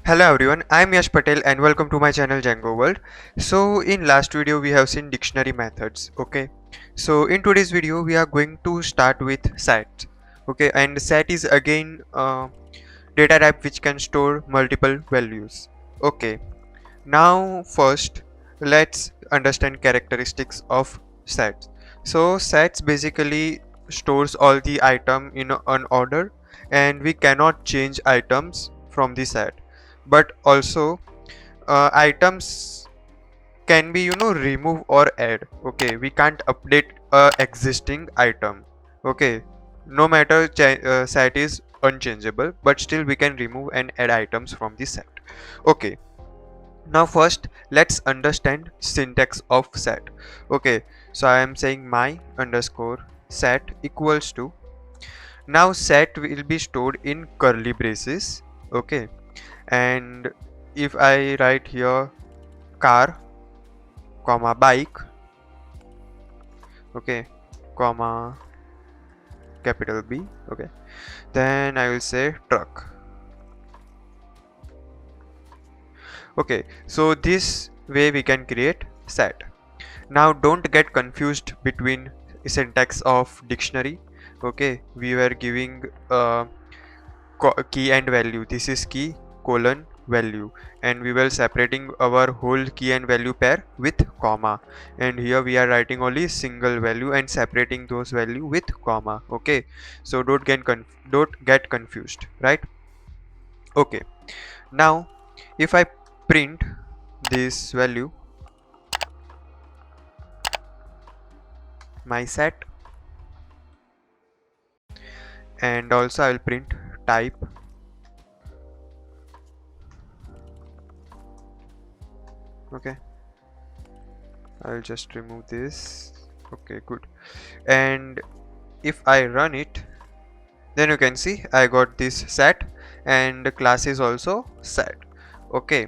Hello everyone, I am Yash Patel and welcome to my channel Django World. So in last video we have seen dictionary methods, okay. So in today's video we are going to start with set, okay, and set is again data type which can store multiple values, okay. Now first let's understand characteristics of sets. So sets basically stores all the item in an order and we cannot change items from the set, but also items can be remove or add, okay. We can't update a existing item, okay. No matter set is unchangeable, but still we can remove and add items from the set, okay. Now first let's understand syntax of set, okay. So I am saying my underscore set equals to, now set will be stored in curly braces, okay. And if I write here car comma bike, okay, comma capital B, okay, then I will say truck, okay. So this way we can create set. Now don't get confused between syntax of dictionary, okay. We were giving key and value, this is key colon value, and we were separating our whole key and value pair with comma, and here we are writing only single value and separating those value with comma, okay. So don't get confused, right? Okay. Now if I print this value, my set, and also I will print type, okay. I'll just remove this, okay, good. And if I run it, then you can see I got this set and the class is also set, okay.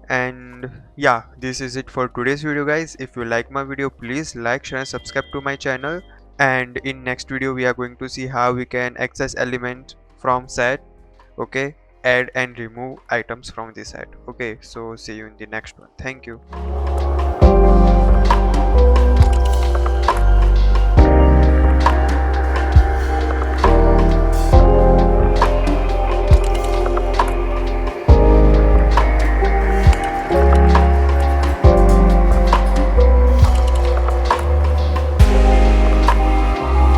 And yeah, this is it for today's video guys. If you like my video, please like, share and subscribe to my channel, and in next video we are going to see how we can access element from set, okay, add and remove items from the set, okay. So see you in the next one. Thank you.